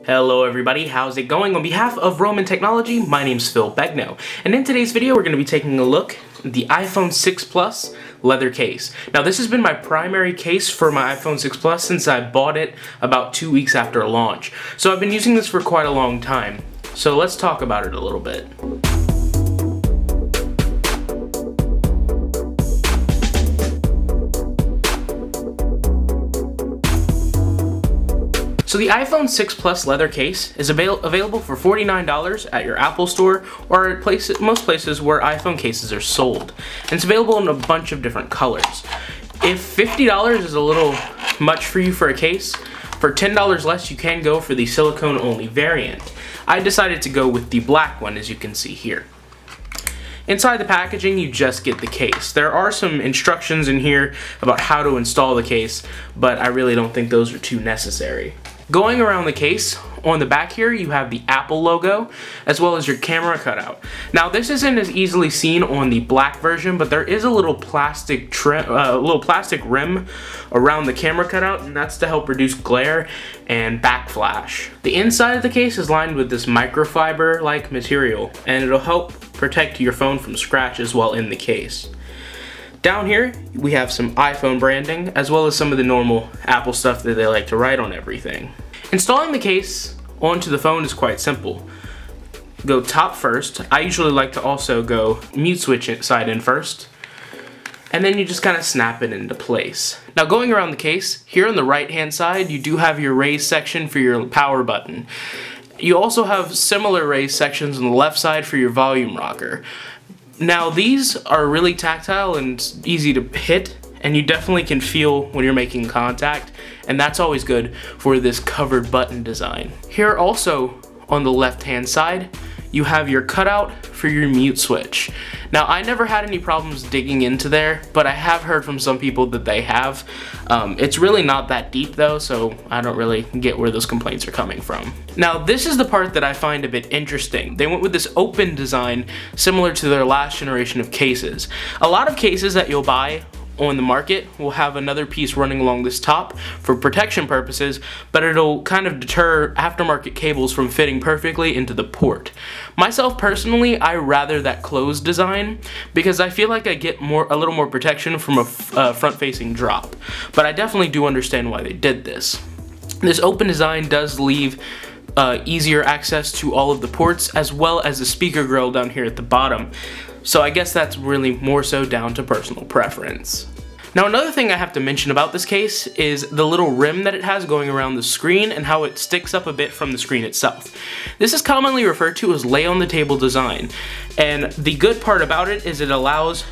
Hello everybody, how's it going? On behalf of Roman Technology, my name's Phil Begno, and in today's video we're going to be taking a look at the iPhone 6 Plus leather case. Now this has been my primary case for my iPhone 6 Plus since I bought it about 2 weeks after launch. So I've been using this for quite a long time. So let's talk about it a little bit. So the iPhone 6 Plus leather case is available for $49 at your Apple store or at most places where iPhone cases are sold. And it's available in a bunch of different colors. If $50 is a little much for you for a case, for $10 less you can go for the silicone only variant. I decided to go with the black one, as you can see here. Inside the packaging, you just get the case. There are some instructions in here about how to install the case, but I really don't think those are too necessary. Going around the case, on the back here you have the Apple logo as well as your camera cutout. Now this isn't as easily seen on the black version, but there is a little plastic rim around the camera cutout, and that's to help reduce glare and backflash. The inside of the case is lined with this microfiber-like material, and it'll help protect your phone from scratches while in the case. Down here, we have some iPhone branding, as well as some of the normal Apple stuff that they like to write on everything. Installing the case onto the phone is quite simple. Go top first. I usually like to also go mute switch side in first, and then you just kind of snap it into place. Now going around the case, here on the right hand side, you do have your raise section for your power button. You also have similar raise sections on the left side for your volume rocker. Now these are really tactile and easy to hit, and you definitely can feel when you're making contact, and that's always good for this covered button design. Here also on the left hand side you have your cutout for your mute switch. Now I never had any problems digging into there, but I have heard from some people that they have. It's really not that deep though, so I don't really get where those complaints are coming from. Now this is the part that I find a bit interesting. They went with this open design similar to their last generation of cases. A lot of cases that you'll buy on the market will have another piece running along this top for protection purposes, but it'll kind of deter aftermarket cables from fitting perfectly into the port. Myself personally, I rather that closed design because I feel like I get a little more protection from a front-facing drop, but I definitely do understand why they did this. This open design does leave easier access to all of the ports, as well as the speaker grill down here at the bottom. So I guess that's really more so down to personal preference. Now another thing I have to mention about this case is the little rim that it has going around the screen and how it sticks up a bit from the screen itself. This is commonly referred to as lay on the table design, and the good part about it is it allows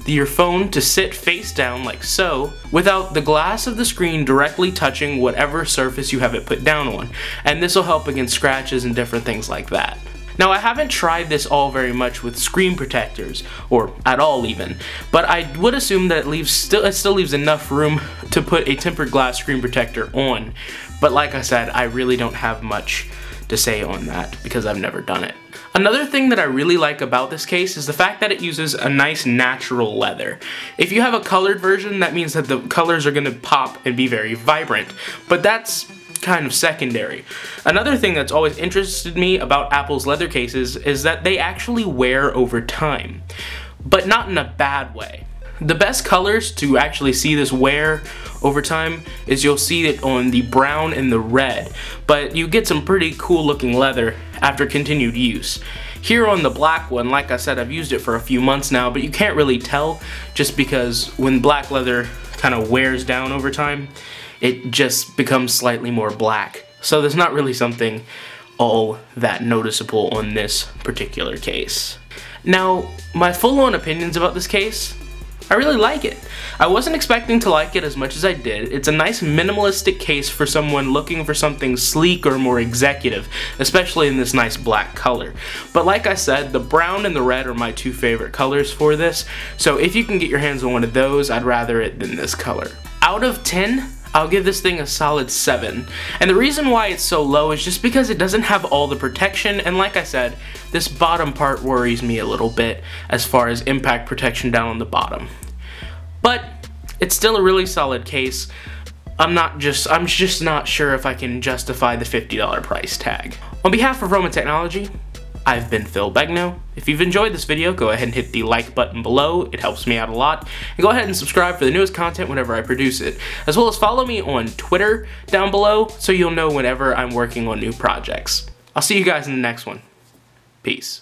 your phone to sit face down like so without the glass of the screen directly touching whatever surface you have it put down on, and this will help against scratches and different things like that. Now I haven't tried this all very much with screen protectors, or at all even, but I would assume that it still leaves enough room to put a tempered glass screen protector on, but like I said, I really don't have much to say on that because I've never done it. Another thing that I really like about this case is the fact that it uses a nice natural leather. If you have a colored version, that means that the colors are going to pop and be very vibrant, but that's kind of secondary. Another thing that's always interested me about Apple's leather cases is that they actually wear over time, but not in a bad way. The best colors to actually see this wear over time is you'll see it on the brown and the red, but you get some pretty cool looking leather after continued use. Here on the black one, like I said, I've used it for a few months now, but you can't really tell just because when black leather kind of wears down over time, it just becomes slightly more black. So there's not really something all that noticeable on this particular case. Now, my full-on opinions about this case, I really like it. I wasn't expecting to like it as much as I did. It's a nice minimalistic case for someone looking for something sleek or more executive, especially in this nice black color. But like I said, the brown and the red are my two favorite colors for this, so if you can get your hands on one of those, I'd rather it than this color. Out of 10, I'll give this thing a solid 7. And the reason why it's so low is just because it doesn't have all the protection, and like I said, this bottom part worries me a little bit as far as impact protection down on the bottom. But it's still a really solid case. I'm just not sure if I can justify the $50 price tag. On behalf of Roma Technology, I've been Phil Begno. If you've enjoyed this video, go ahead and hit the like button below. It helps me out a lot. And go ahead and subscribe for the newest content whenever I produce it. As well as follow me on Twitter down below so you'll know whenever I'm working on new projects. I'll see you guys in the next one. Peace.